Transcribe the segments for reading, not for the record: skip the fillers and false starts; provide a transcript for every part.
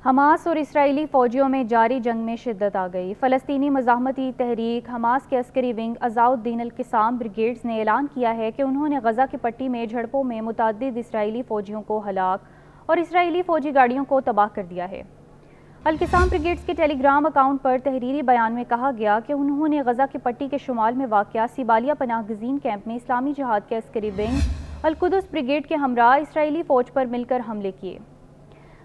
Hamas اور اسرائیلی فوجیوں میں جاری جنگ میں شدت آ گئی۔ فلسطینی مزاحمتی تحریک حماس کے عسکری ونگ عزاء الدین القسام بریگیڈز نے اعلان کیا ہے کہ انہوں نے غزہ کی پٹی میں جھڑپوں میں متعدد اسرائیلی فوجیوں کو ہلاک اور اسرائیلی فوجی گاڑیوں کو تباہ کر دیا ہے۔ القسام بریگیڈز کے ٹیلی گرام اکاؤنٹ پر تحریری بیان میں کہا گیا کہ انہوں نے غزہ کی پٹی کے شمال میں واقع سیبالیہ پناہ گزین کیمپ میں اسلامی جہاد کے عسکری ونگ القدس بریگیڈ کے ہمراہ اسرائیلی فوج پر مل کر حملے کیے۔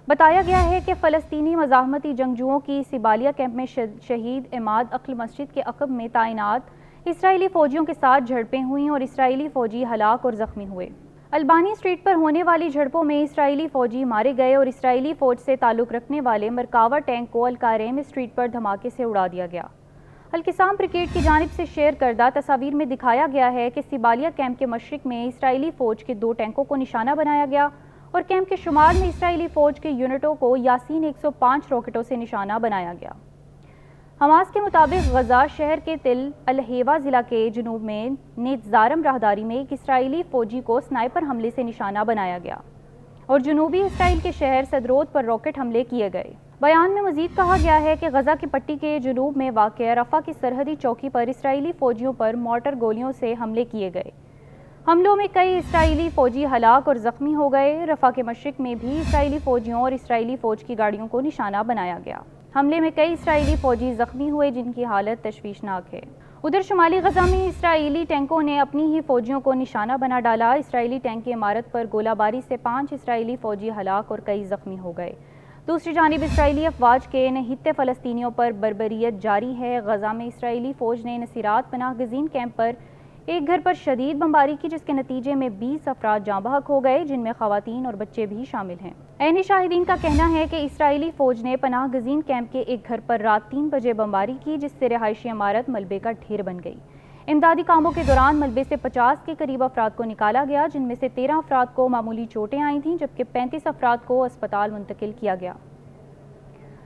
بتایا گیا ہے کہ فلسطینی مزاحمتی جنگجوؤں کی سیبالیہ کیمپ میں شہید عماد عقل مسجد کے عقب میں تعینات اسرائیلی فوجیوں کے ساتھ جھڑپیں ہوئیں اور اسرائیلی فوجی ہلاک اور زخمی ہوئے۔ البانی اسٹریٹ پر ہونے والی جھڑپوں میں اسرائیلی فوجی مارے گئے اور اسرائیلی فوج سے تعلق رکھنے والے مرکاوا ٹینک کو الکاریم اسٹریٹ پر دھماکے سے اڑا دیا گیا۔ القسام بریگیڈ کی جانب سے شیئر کردہ تصاویر میں دکھایا گیا ہے کہ سیبالیہ کیمپ کے مشرق میں اسرائیلی فوج کے 2 ٹینکوں کو نشانہ بنایا گیا اور کیمپ کے شمال میں اسرائیلی فوج کے یونٹوں کو یاسین 105 راکٹوں سے نشانہ بنایا گیا۔ حماس کے مطابق غزہ شہر کے تل الحیوہ ضلع کے جنوب میں نیتزارم راہداری میں ایک اسرائیلی فوجی کو سنائپر حملے سے نشانہ بنایا گیا اور جنوبی اسرائیل کے شہر سدرود پر راکٹ حملے کیے گئے۔ بیان میں مزید کہا گیا ہے کہ غزہ کی پٹی کے جنوب میں واقع رفح کی سرحدی چوکی پر اسرائیلی فوجیوں پر مارٹر گولیوں سے حملے کیے گئے۔ حملوں میں کئی اسرائیلی فوجی ہلاک اور زخمی ہو گئے۔ رفح کے مشرق میں بھی اسرائیلی فوجیوں اور اسرائیلی فوج کی گاڑیوں کو نشانہ بنایا گیا۔ حملے میں کئی اسرائیلی فوجی زخمی ہوئے جن کی حالت تشویشناک ہے۔ ادھر شمالی غزہ میں اسرائیلی ٹینکوں نے اپنی ہی فوجیوں کو نشانہ بنا ڈالا۔ اسرائیلی ٹینک کی عمارت پر گولہ باری سے 5 اسرائیلی فوجی ہلاک اور کئی زخمی ہو گئے۔ دوسری جانب اسرائیلی افواج کے نہتے فلسطینیوں پر بربریت جاری ہے۔ غزہ میں اسرائیلی فوج نے نصیرات پناہ گزین کیمپ پر ایک گھر پر شدید بمباری کی جس کے نتیجے میں 20 افراد جاں بحق ہو گئے جن میں خواتین اور بچے بھی شامل ہیں۔ عینی شاہدین کا کہنا ہے کہ اسرائیلی فوج نے پناہ گزین کیمپ کے ایک گھر پر رات 3 بجے بمباری کی جس سے رہائشی عمارت ملبے کا ڈھیر بن گئی۔ امدادی کاموں کے دوران ملبے سے 50 کے قریب افراد کو نکالا گیا جن میں سے 13 افراد کو معمولی چوٹیں آئی تھیں جبکہ 35 افراد کو اسپتال منتقل کیا گیا۔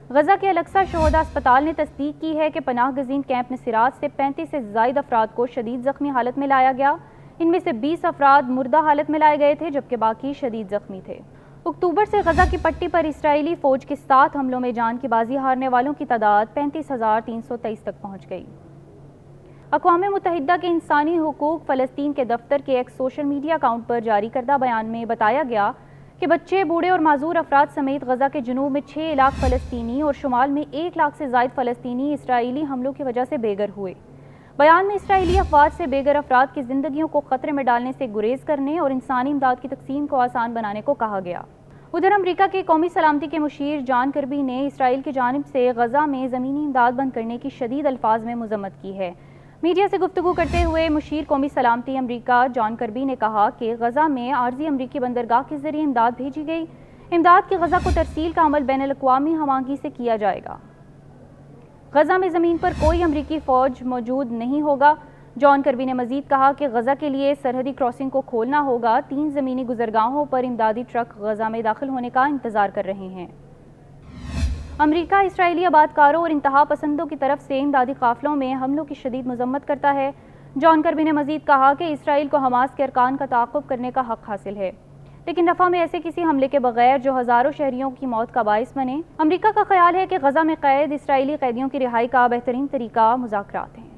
غزہ کے الاقصی شہداء اسپتال نے تصدیق کی ہے کہ پناہ گزین کیمپ نصیرات سے 35 سے زائد افراد کو شدید زخمی حالت میں لایا گیا۔ ان میں سے 20 افراد مردہ حالت میں لائے گئے تھے جبکہ باقی شدید زخمی تھے۔ اکتوبر سے غزہ کی پٹی پر اسرائیلی فوج کے 7 حملوں میں جان کی بازی ہارنے والوں کی تعداد 35,323 تک پہنچ گئی۔ اقوام متحدہ کے انسانی حقوق فلسطین کے دفتر کے ایک سوشل میڈیا اکاؤنٹ پر جاری کردہ بیان میں بتایا گیا کہ بچے، بوڑھے اور معذور افراد سمیت غزہ کے جنوب میں 6 لاکھ فلسطینی اور شمال میں 1 لاکھ سے زائد فلسطینی اسرائیلی حملوں کی وجہ سے بے گھر ہوئے۔ بیان میں اسرائیلی افواج سے بے گھر افراد کی زندگیوں کو خطرے میں ڈالنے سے گریز کرنے اور انسانی امداد کی تقسیم کو آسان بنانے کو کہا گیا۔ ادھر امریکہ کے قومی سلامتی کے مشیر جان کربی نے اسرائیل کی جانب سے غزہ میں زمینی امداد بند کرنے کی شدید الفاظ میں مذمت کی ہے۔ میڈیا سے گفتگو کرتے ہوئے مشیر قومی سلامتی امریکہ جان کربی نے کہا کہ غزہ میں عارضی امریکی بندرگاہ کے ذریعے امداد بھیجی گئی۔ امداد کی غزہ کو ترسیل کا عمل بین الاقوامی ہمانگی سے کیا جائے گا۔ غزہ میں زمین پر کوئی امریکی فوج موجود نہیں ہوگا۔ جان کربی نے مزید کہا کہ غزہ کے لیے سرحدی کراسنگ کو کھولنا ہوگا۔ 3 زمینی گزرگاہوں پر امدادی ٹرک غزہ میں داخل ہونے کا انتظار کر رہے ہیں۔ امریکہ اسرائیلی آبادکاروں اور انتہا پسندوں کی طرف سے امدادی قافلوں میں حملوں کی شدید مذمت کرتا ہے۔ جان کربی نے مزید کہا کہ اسرائیل کو حماس کے ارکان کا تعاقب کرنے کا حق حاصل ہے لیکن رفح میں ایسے کسی حملے کے بغیر جو ہزاروں شہریوں کی موت کا باعث بنے۔ امریکہ کا خیال ہے کہ غزہ میں قید اسرائیلی قیدیوں کی رہائی کا بہترین طریقہ مذاکرات ہیں۔